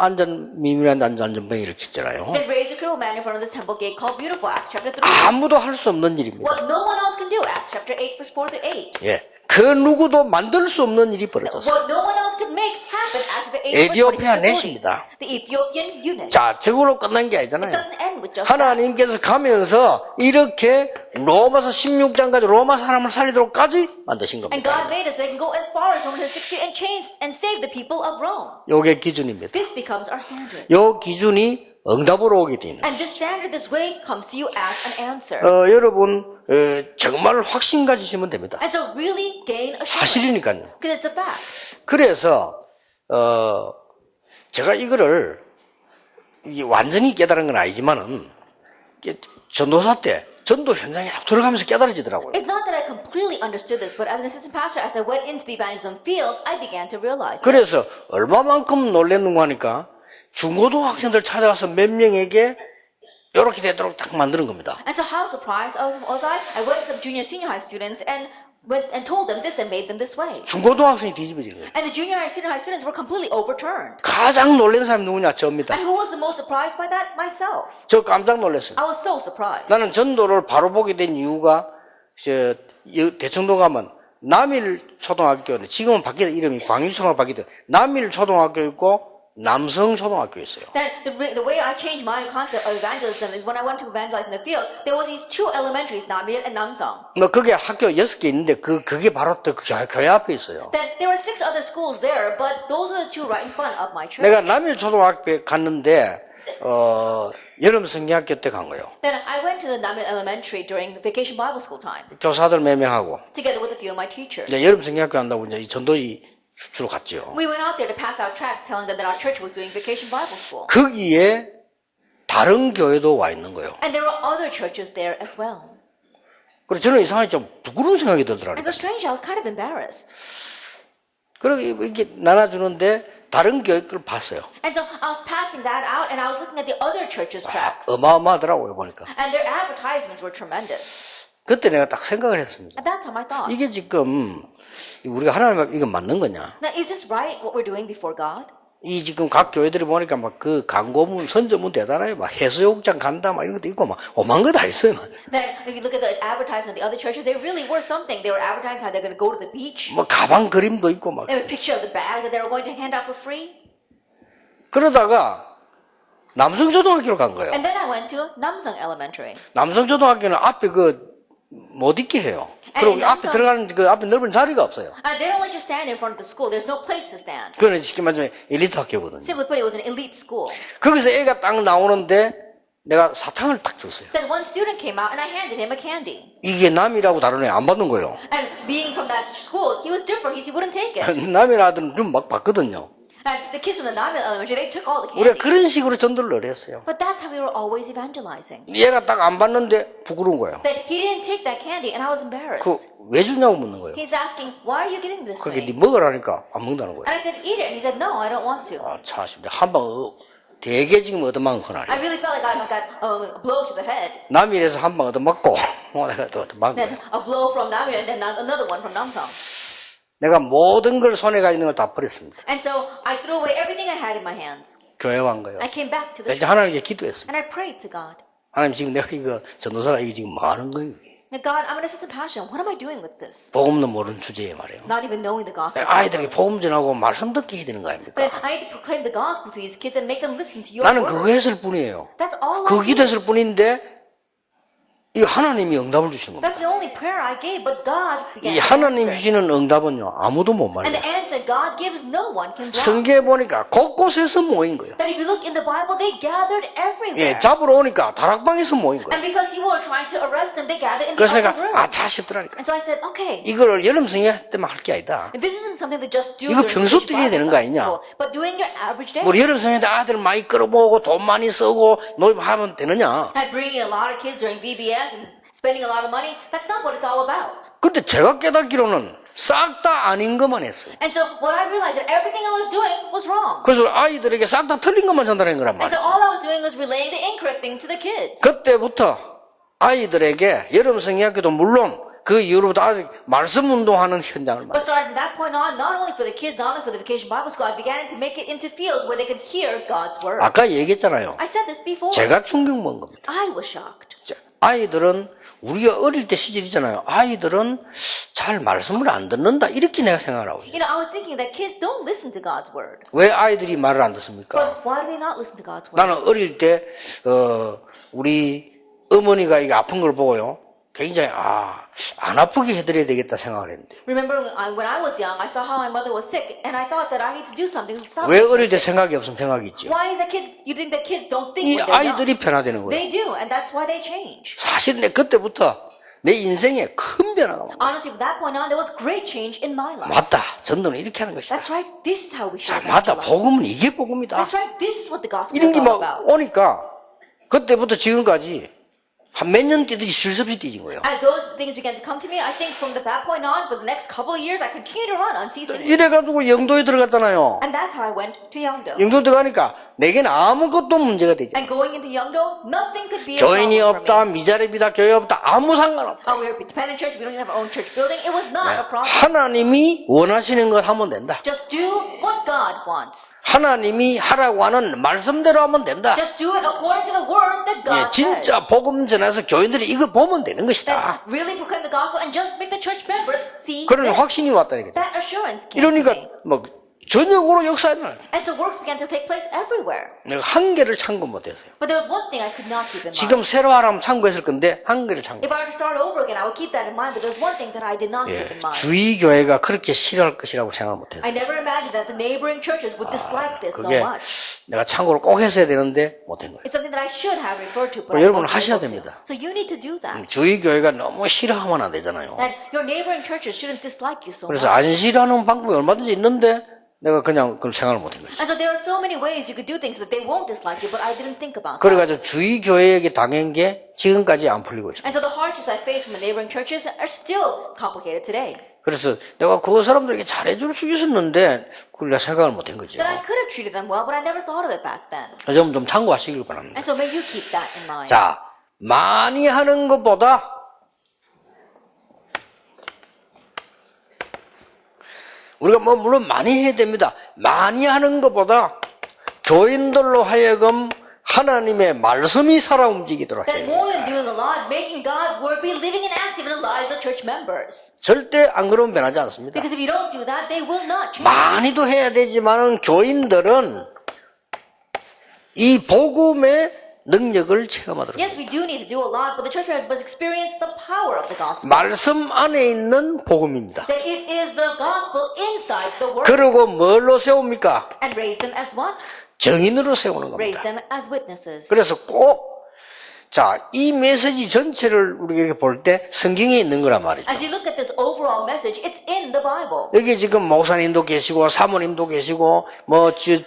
미밀한 안전병이를 짓잖아요. They raised a crippled man in front of this temple gate called Beautiful, Acts chapter 3. 아무도 할 수 없는 일입니다. What no one else can do, Acts chapter 8, verse 4 to 8. 예, 그 누구도 만들 수 없는 일이 벌어졌어요. What no one else could make happen, Acts chapter 8, verse 에티오피아 26 to 40. 내십니다. The Ethiopian eunuch. 자, 저걸로 끝난 게 아니잖아요. It doesn't end with just that. 하나님께서 가면서 이렇게 로마서 16장까지 로마 사람을 살리도록까지 만드신 And 겁니다. God made us so they can go as far as Romans 16 and change and save the people of Rome. 요게 기준입니다. This becomes our standard. 요 기준이 응답으로 오게 되는. And this standard, this way, comes to you as an answer. 여러분 정말 확신 가지시면 됩니다. And so really gain assurance. 사실이니까요. Because it's a fact. 그래서 제가 이거를 이게 완전히 깨달은 건 아니지만은 전도사 때 전도 현장에 들어가면서 깨달아지더라고요. It's not that I completely understood this, but as an assistant pastor, as I went into the evangelism field, I began to realize this. 그래서 얼마만큼 놀랬는가 하니까 중고등학생들 찾아가서 몇 명에게 이렇게 되도록 딱 만드는 겁니다. And so how surprised was I? I went to some junior, senior high students, and went and told them this and made them this way. 중고등학생이 뒤집어진 거예요. And the junior high, senior high students were completely overturned. 가장 놀란 사람이 누구냐? 저입니다. And who was the most surprised by that? Myself. 저 깜짝 놀랐어요. I was so surprised. 나는 전도를 바로 보게 된 이유가 대청도 가면 남일 초등학교는 지금은 바뀌다 이름이 광일초등학교 바뀌다 남일 초등학교 있고 남성 초등학교 있어요. Then the way I changed my concept of evangelism is when I went to evangelize in the field, there was these two elementaries, Namil and Namsang. 뭐 그게 학교 6개 있는데 그게 바로 또 교회 앞에 있어요. Then there were 6 other schools there, but those are the two right in front of my church. 내가 남일 초등학교에 갔는데 여름 성경학교 때 간 거예요. Then I went to the Namil Elementary during vacation Bible school time, 교사들 몇 명하고 together with a few of my teachers. 이제 여름 성경학교 한다고 이제 이 전도지 주로 갔죠. We went out there to pass out tracts telling them that our church was doing vacation Bible school. 거기에 다른 교회도 와 있는 거예요. And there were other churches there as well. 그래서 저는 이상하게 좀 부끄러운 생각이 And 들더라고요. so strange, I was kind of embarrassed. 그리고 이렇게 나눠주는데 다른 교회 걸 봤어요. And so I was passing that out and I was looking at the other churches' tracts. 어마어마하더라고요 보니까. And their advertisements were tremendous. 그때 내가 딱 생각을 했습니다. At that time I thought, 이게 지금 우리가 하나님 앞에 이거 맞는 거냐? now is this right what we're doing before God? 이 지금 각 교회들이 보니까 막 그 광고문 선전문 대단해요. 막 해수욕장 간다 막 이런 것도 있고 막 오만 거 다 있어요. 막. Then if you look at the advertisement of the other churches, they really were something. They were advertising how they're going to go to the beach. 뭐 가방 그림도 있고 막. They have a picture of the bags that they were going to hand out for free. 그러다가 남성초등학교로 간 거예요. And then I went to Namsang Elementary. 남성초등학교는 앞에 못 있게 해요. 그리고 아니, 앞에 들어가는 그 앞에 넓은 자리가 없어요. And they don't let you stand in front of the school. There's no place to stand. 그거는 쉽게 말하면 엘리트 학교거든요. Simply put, it was an elite school. 거기서 애가 딱 나오는데 내가 사탕을 딱 줬어요. Then one student came out and I handed him a candy. 이게 남이라고 다른 애 안 받는 거예요. And being from that school, he was different. He wouldn't take it. 남이라 아들은 좀 막 받거든요. And the kids from the Namil Elementary, they took all the 우리가 candy. 그런 식으로 전도를 했어요. But that's how we were always evangelizing. 얘가 딱 안 받는데 부끄러운 거예요. That he didn't take that candy and I was embarrassed. 왜 주냐고 묻는 거예요. He's asking, why are you giving this to 그게 네 me? 먹으라니까 안 먹는다는 거예요. And I said, eat it. And he said, no, I don't want to. 아, 참, 한방 되게 지금 얻어먹은 I 그날. really felt like I got a blow to the head. 남일에서 한 방 얻어먹고 내가 또 얻어먹은 Then 거예요. a blow from Namil and then another one from Namsang. 내가 모든 걸 손에 가지고 있는 걸 다 버렸습니다. And so I threw away everything I had in my hands. 교회 간 거예요. I came back to the 이제 church 하나님께 기도했어요. and I prayed to God. 하나님 지금 내가 이거 전도사라 이게 지금 뭐 하는 거예요? Now, God, I'm an assistant pastor. What am I doing with this? 복음도 모르는 주제에 말이에요. Not even knowing the gospel. 아이들에게 복음 전하고 말씀 듣게 해야 되는 거 아닙니까? Then I need to proclaim the gospel to these kids and make them listen to your 나는 word. 그거 했을 뿐이에요. That's all 그 I did. 기도했을 뿐인데 이 하나님이 응답을 주시는 겁니다. That's the only prayer I gave, but God began 이 to 하나님 answer. 주시는 응답은요 아무도 못 And the 말해요. answer God gives, no one can block. 성경에 보니까 곳곳에서 모인 거예요. That if you look in the Bible, they gathered everywhere. 예, 잡으러 오니까 다락방에서 모인 거예요. And because you were trying to arrest them, they gathered in the 그래서 upper 내가 room. 아차 싶더라니까. And so I said, okay, 이거를 여름 성경 때만 할 게 아니다. this isn't something that just do 이거 during 평소 vacation 때 해야 되는 거 Bible 아니냐? school, but doing your average day. 우리 여름 성경 때 아들 많이 끌어모으고 돈 많이 쓰고 놀이하면 되느냐? Not bringing in a lot of kids during VBS and spending a lot of money. That's not what it's all about. 근데 제가 깨닫기로는 싹 다 아닌 것만 했어요. And so what I realized that everything I was doing was wrong. 그래서 아이들에게 싹 다 틀린 것만 전달한 거란 And so 말이죠. all I was doing was relaying the incorrect things to the kids. 그때부터 아이들에게 여름 성경학교도 물론 그 이후로부터 아직 말씀 운동하는 현장을 But 만들었어요. starting from that point on, not only for the kids, not only for the vacation Bible school, I began to make it into fields where they could hear God's word. 아까 얘기했잖아요. I said this before. 제가 충격 먹은 겁니다. I was shocked. 자, 아이들은 우리가 어릴 때 시절이잖아요. 아이들은 잘 말씀을 안 듣는다 이렇게 내가 생각을 하고 있어요. You know, I was thinking that kids don't listen to God's word. 왜 아이들이 말을 안 듣습니까? But why do they not listen to God's word? 나는 어릴 때 우리 어머니가 이게 아픈 걸 보고요. 굉장히 안 아프게 해드려야 되겠다 생각을 했는데 Remember when I was young, I saw how my mother was sick, and I thought that I need to do something to stop 왜 her. 어릴 때 생각이 없으면 생각이 있죠. Why is that kids? You think that kids don't think 이 when they're young? 아이들이 변화되는 거예요. They do, and that's why they change. 사실 내 그때부터 내 인생에 큰 변화가 온 거예요. Honestly, from that point on, there was great change in my life. 맞다. 전도는 이렇게 하는 것이다. That's right. This is how we 자, should 맞다. evangelize. 복음은 이게 복음이다. That's right. This is what the gospel 이런 is 게 all 막 about. 오니까 그때부터 지금까지 한 몇 년 뛰듯이 실습이 뛰진 거예요. As those things began to come to me, I think from that point on, for the next couple of years, I continued to run unceasingly. 이래가지고 영도에 들어갔잖아요. And that's how I went to Yeongdo. 영도 들어가니까 내게는 아무것도 문제가 되지 않아. And going into Yeongdo, nothing could be a 교인이 problem for 없다, me. 미자립이다, 교회 없다, 아무 상관없다. Oh, we're a dependent church. We don't even have our own church building. It was not a problem. 하나님이 원하시는 것 하면 된다. Just do what God wants. 하나님이 하라고 하는 말씀대로 하면 된다. Just do it according to the word that God 예, 진짜 says. 복음 전해서 교인들이 이거 보면 되는 Then 것이다. really proclaim the gospel and just make the church members see 그런 this. 확신이 왔다니까. That assurance came to 이러니까 me. 뭐 전역으로 역사에 나. And so works began to take place everywhere. 내가 한 개를 참고 못했어요. But there was one thing I could not keep in mind. 지금 새로 하라면 참고했을 건데 한 개를 참고. If I were to start over again, I would keep that in mind. But there's one thing that I did not keep in mind. 주의 교회가 그렇게 싫어할 것이라고 생각을 못했어요. I never imagined that the neighboring churches would dislike this so 그게 much. 내가 참고를 꼭 했어야 되는데 못한 거예요. It's something that I should have referred to, but 그럼 I 여러분은 wasn't 하셔야 able 됩니다. to. So you need to do that. 주의 교회가 너무 싫어하면 안 되잖아요. And your neighboring churches shouldn't dislike you so 그래서 much. 안 싫어하는 방법이 얼마든지 있는데 내가 그냥 그걸 생각을 못한 거죠. And so there are so many ways you could do things so that they won't dislike you, but I didn't think about that. 그래가지고 주의 교회에게 당한 게 지금까지 안 풀리고 있어요. And so the hardships I face from the neighboring churches are still complicated today. 그래서 내가 그 사람들에게 잘해줄 수 있었는데 그걸 내가 생각을 못한 거죠. That I could have treated them well, but I never thought of it back then. 좀 참고하시길 바랍니다. And so may you keep that in mind. 자, 많이 하는 것보다 우리가 뭐 물론 많이 해야 됩니다. 많이 하는 것보다 교인들로 하여금 하나님의 말씀이 살아 움직이도록 That 해요. more than doing a lot, making God's word be living and active in the lives of church members. 절대 안 그러면 변하지 않습니다. Because if you don't do that, they will not change. 많이도 해야 되지만은 교인들은 이 복음의 능력을 체험하도록 해요. Yes, we do need to do a lot, but the church members must experience the power of the gospel. 말씀 안에 있는 복음입니다. That it is the gospel inside the word. 그리고 뭘로 세웁니까? And raise them as what? 증인으로 세우는 Raise 겁니다. them as witnesses. 그래서 꼭, 자, 이 메시지 전체를 우리가 이렇게 볼 때 성경에 있는 거란 말이죠. As you look at this overall message, it's in the Bible. 여기 지금 목사님도 계시고, 사모님도 계시고,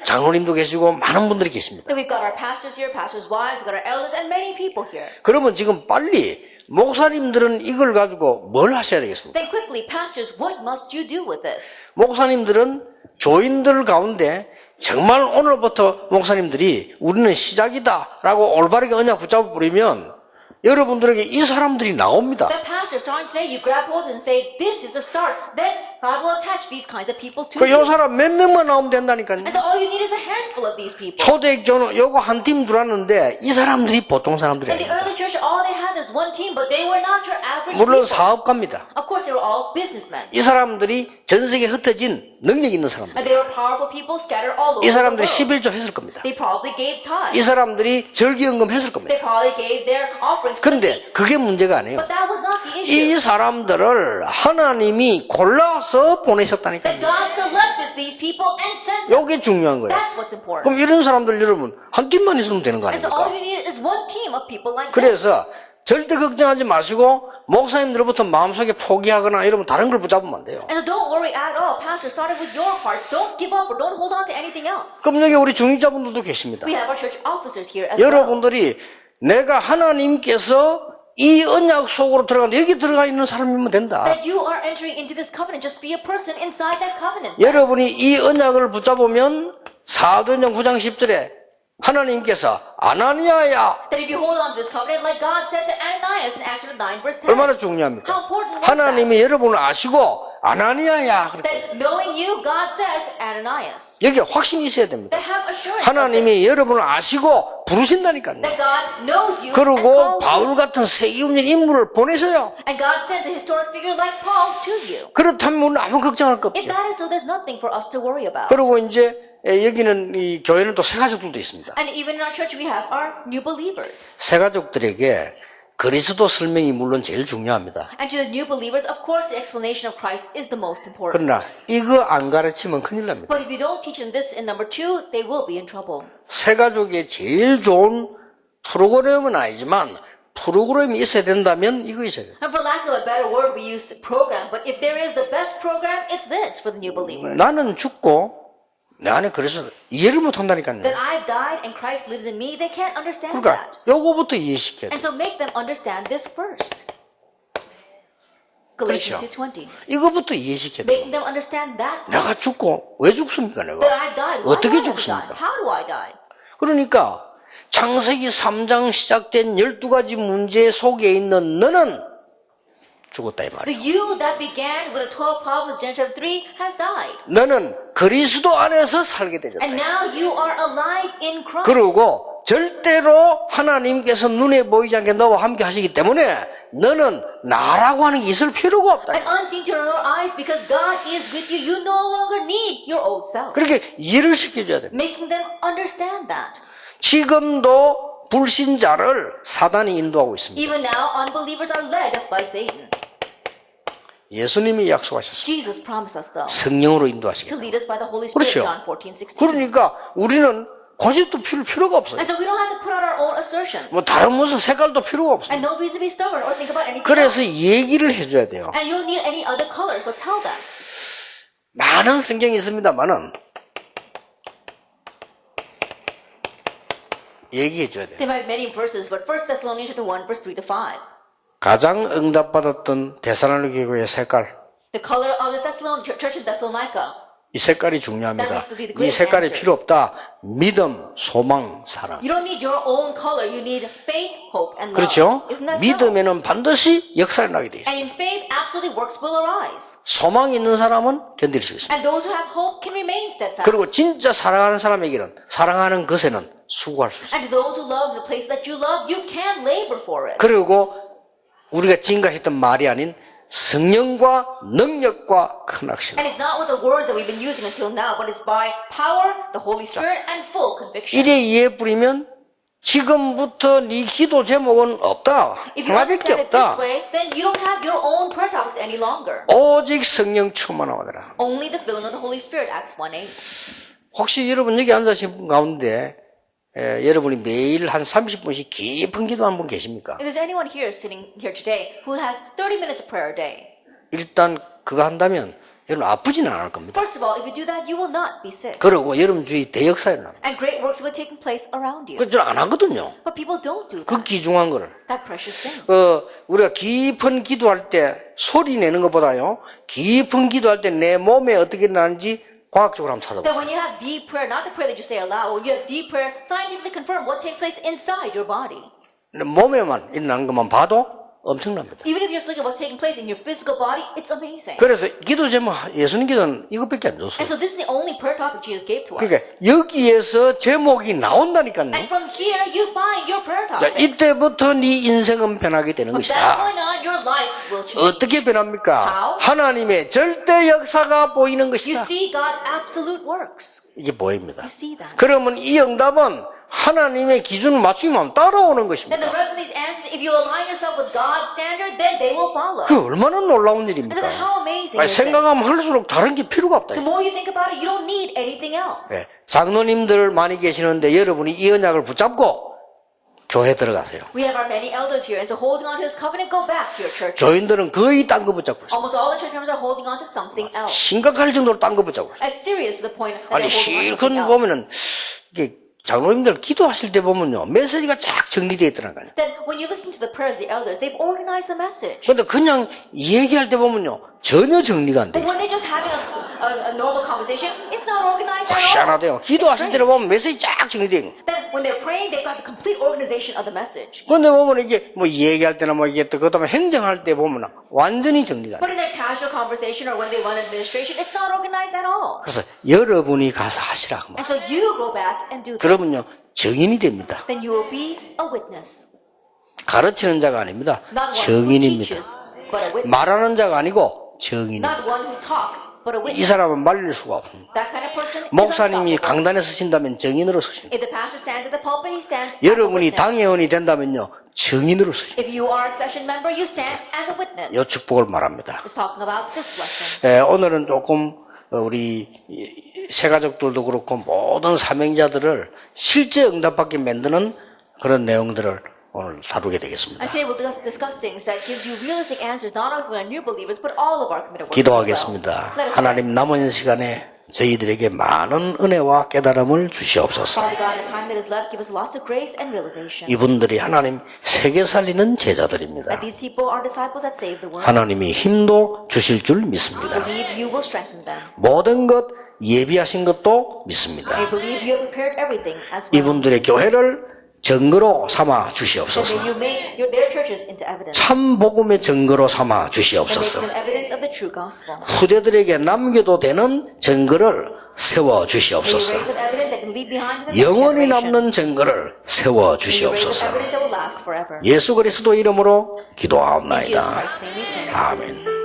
장로님도 계시고, 많은 분들이 계십니다. And we've got our pastors here, pastors' wives, we've got our elders, and many people here. 그러면 지금 빨리 목사님들은 이걸 가지고 뭘 하셔야 되겠습니까? Then quickly, pastors, what must you do with this? 목사님들은 교인들 가운데 정말 오늘부터 목사님들이 우리는 시작이다라고 올바르게 언약 붙잡아 버리면 여러분들에게 이 사람들이 나옵니다. The pastor, starting today, you grab hold and say, this is the start. Then God will attach these kinds of people to 그 요 you. 사람 몇 명만 나오면 된다니까요. And so all you need is a handful of these people. 초대교는 요거 한 팀 들어왔는데 이 사람들이 보통 사람들이 In the 아닙니다. early church, all they had is one team, but they were not your average 물론 people. 사업가입니다. Of course, they were all businessmen. 이 사람들이 전 세계에 흩어진 능력 있는 사람들. And they were powerful people scattered all over 이 the 사람들이 world. 11조 했을 겁니다. They probably gave 이 tithes. 사람들이 절기연금 했을 겁니다. They probably gave their offerings for the 근데 feast. 그게 문제가 아니에요. But that was not the 이 issue. 사람들을 하나님이 골라서 That 보내셨다니까요. God selected these people and sent them. 이게 중요한 거예요. That's what's important. 그럼 이런 사람들 여러분 한 팀만 있으면 되는 거 And so all 아닙니까? you need is one team of people like 그래서 this. 절대 걱정하지 마시고 목사님들로부터 마음속에 포기하거나 이러면 다른 걸 붙잡으면 안 돼요. And so don't worry at all. Pastor, started with your hearts. Don't give up or don't hold on to anything else. 그럼 여기 우리 중직자분들도 계십니다. We have our church officers here as well. 여러분들이 내가 하나님께서 이 언약 속으로 들어가는데 여기 들어가 있는 사람이면 된다. That you are entering into this covenant. Just be a person inside that covenant. 여러분이 이 언약을 붙잡으면 사도행전 9장 10절에 하나님께서 아나니아야 That if you hold on to this covenant, like God said to Ananias in Acts 9 verse 10. 얼마나 중요합니까? How important was that? 하나님이 여러분을 아시고 아나니아야 그렇게 That knowing you, God says, Ananias. 여기 확신이 있어야 됩니다. That have assurance of this. 하나님이 여러분을 아시고 부르신다니까요. That God knows you and 그리고 calls 바울 you. 같은 세계 없는 인물을 보내셔요. And God sends a historic figure like Paul to you. 그렇다면 우리는 아무 걱정할 거 If 없죠. that is so, there's nothing for us to worry about. 그리고 이제 여기는 이 교회는 또 새가족들도 있습니다. And even in our church, we have our new believers. 새가족들에게 그리스도 설명이 물론 제일 중요합니다. And to the new believers, of course, the explanation of Christ is the most important. 그러나 이거 안 가르치면 큰일 납니다. But if you don't teach them this in number 2, they will be in trouble. 새가족의 제일 좋은 프로그램은 아니지만 프로그램이 있어야 된다면 이거 있어야 돼요. And for lack of a better word, we use program. But if there is the best program, it's this for the new believers. 나는 죽고 내 안에 그래서 이해를 못 한다니까요. That I've died and Christ lives in me, they can't understand 그러니까 that. 요거부터 이해시켜야 And 돼요. so make them understand this first. Galatians 2:20. 이거부터 이해시켜야 돼요. Making them understand that 내가 first. 죽고 왜 죽습니까 That 내가? I've died. Why 어떻게 do I die? 죽습니까? How do I die? 그러니까 창세기 3장 시작된 12가지 문제 속에 있는 너는 죽었다 이 The 말이야. you that began with the 12 problems, Genesis 3, has died. 너는 그리스도 안에서 살게 되었다. And now you are alive in Christ. 그리고 절대로 하나님께서 눈에 보이지 않게 너와 함께 하시기 때문에 너는 나라고 하는 게 있을 필요가 없다. And unseen to your eyes, because God is with you, you no longer need your old self. 그렇게 이해를 시켜줘야 돼. Making them understand that. 지금도 불신자를 사단이 인도하고 있습니다. Even now, unbelievers are led by Satan. 예수님이 약속하셨습니다. Jesus promised us, though, 성령으로 to 인도하시겠다. lead us by the Holy Spirit, 그렇죠. John 14:16. 그러니까 우리는 고집도 필요가 없어요. And so we don't have to put out our own assertions. 뭐 다른 무슨 색깔도 필요가 없어요. And no reason to be stubborn or think about anything 그래서 else. 얘기를 해줘야 돼요. And you don't need any other color, so tell them. 많은 성경이 있습니다만은 얘기해줘야 돼요. There might be many verses, but 1 Thessalonians 1, verse 3 to 5. 가장 응답받았던 데살로니가 교회의 색깔, The color of the church in Thessalonica. 이 색깔이 중요합니다. That needs to be the 이 great 색깔이 answers. 필요 없다. 믿음, 소망, 사랑. You don't need your own color. You need faith, hope, and love. 그렇죠? Isn't that so? 믿음에는 반드시 역사를 나게 돼 있어요. And in faith, absolutely works will arise. 소망이 있는 사람은 견딜 수 있습니다. And those who have hope can remain steadfast. 그리고 진짜 사랑하는 사람에게는 사랑하는 것에는 수고할 수 있어요. And to those who love the places that you love, you can labor for it. 그리고 우리가 지금까지 했던 말이 아닌 성령과 능력과 큰 확신. And it's not with the words that we've been using until now, but it's by power, the Holy Spirit, and full conviction. 이래 이해 뿌리면 지금부터 네 기도 제목은 없다. If you 하나밖에 understand it this 없다. way, then you don't have your own prayer topics any longer. 오직 성령 충만하더라. Only the filling of the Holy Spirit, Acts 1:8. 혹시 여러분 여기 앉으신 분 가운데 여러분이 매일 한 30분씩 깊은 기도하는 분 계십니까? If there's anyone here sitting here today who has 30 minutes of prayer a day, 일단 그거 한다면 여러분 아프지는 않을 겁니다. first of all, if you do that, you will not be sick. 그리고 여러분 주위 대역사에 일어납니다. And great works will be taking place around you. 그걸 안 하거든요. But people don't do 그 that. 귀중한 거를. That precious thing. 우리가 깊은 기도할 때 소리 내는 것보다요, 깊은 기도할 때 내 몸에 어떻게 일어나는지 과학적으로 한번 찾아보세요. That when you have deep prayer, not the prayer that you say aloud, when you have deep prayer, scientifically confirm what takes place inside your body. 몸에만 일어나는 것만 봐도 엄청납니다. Even if you're just looking at what's taking place in your physical body, it's amazing. 그래서 기도 제목, 예수님 기도는 이것밖에 안 줬어요. And so this is the only prayer topic Jesus gave to 그러니까 us. 여기에서 제목이 나온다니까요. And from here, you find your prayer 자, topics. 이때부터 네 인생은 변하게 되는 From that 것이다. point on, your life will change. 어떻게 변합니까? How? 하나님의 절대 역사가 보이는 You 것이다. see God's absolute works. 이게 보입니다. You see that. 그러면 이 응답은 하나님의 기준을 맞추면 따라오는 Then 것입니다. the rest of these answers, if you align yourself with God's standard, then they will follow. 그 얼마나 놀라운 And so 일입니까? how amazing 아니, is 생각하면 this? 할수록 다른 게 필요가 없다. The more you think about it, you don't need anything else. 네. 장로님들 많이 계시는데 여러분이 이 언약을 붙잡고 교회 들어가세요. We have our many elders here, and so holding on to this covenant, go back to your churches. 교인들은 거의 딴 거 붙잡고 있어요. Almost all the church members are holding on to something else. 심각할 정도로 딴 거 붙잡고 있어요. It's serious to the point that 아니 they're holding on to 실컷 something else. 보면은 이게 장로님들 기도하실 때 보면요 메시지가 쫙 정리되어 있더란 거예요. Then when you listen to the prayers of the elders, they've organized the message. 근데 그냥 얘기할 때 보면요 전혀 정리가 안 But 돼요. when they're just having a normal conversation, it's not organized at all. 희한하대요. 기도하실 때를 보면 메시지 쫙 정리되어 있는 거예요. Then when they're praying, they've got the complete organization of the message. 근데 보면 이게 뭐 얘기할 때나 뭐 이게 또 그다음에 행정할 때 보면 완전히 정리가 안 돼요. But in their casual conversation or when they run administration, it's not organized at all. 그래서 여러분이 가서 하시라 그 말. And so you go back and do this. 그러면요 증인이 됩니다. Then you will be a witness. 가르치는 자가 아닙니다. Not one who 증인입니다. teaches, but a witness. 말하는 자가 아니고 증인입니다. Not one who talks, but a 이 witness. 사람은 말릴 수가 없습니다. That kind of person is 목사님이 unstoppable. 강단에 서신다면 증인으로 서십니다. If the pastor stands at the pulpit, he stands as a 여러분이 witness. 당회원이 된다면요 증인으로 서십니다. If you are a session member, you stand as a witness. 이 축복을 말합니다. It's talking about this blessing. 오늘은 조금 우리 새가족들도 그렇고 모든 사명자들을 실제 응답받게 만드는 그런 내용들을 오늘 다루게 되겠습니다. And today we'll discuss things that gives you realistic answers, not only for our new believers, but all of our committed workers as well. 기도하겠습니다. Let us pray. 하나님 남은 시간에 저희들에게 많은 은혜와 깨달음을 주시옵소서. Father God, in the time that is left, give us lots of grace and realization. 이분들이 하나님 세계 살리는 That 제자들입니다. these people are disciples that save the world. 하나님이 힘도 주실 줄 믿습니다. Believe you will strengthen them. 모든 것 예비하신 것도 믿습니다. I believe you have prepared everything as well. 이분들의 교회를 증거로 삼아 And 주시옵소서. may you make their churches into evidence. 참 복음의 증거로 삼아 And make 주시옵소서. them evidence of the true gospel. 후대들에게 남겨도 되는 증거를 세워 May you 주시옵소서. raise up evidence that can leave behind in the next 영원히 generation. 남는 증거를 세워 May you raise up 주시옵소서. evidence that will last forever. 예수 그리스도 이름으로 In Jesus 기도하옵나이다. Christ's name we pray. 아멘.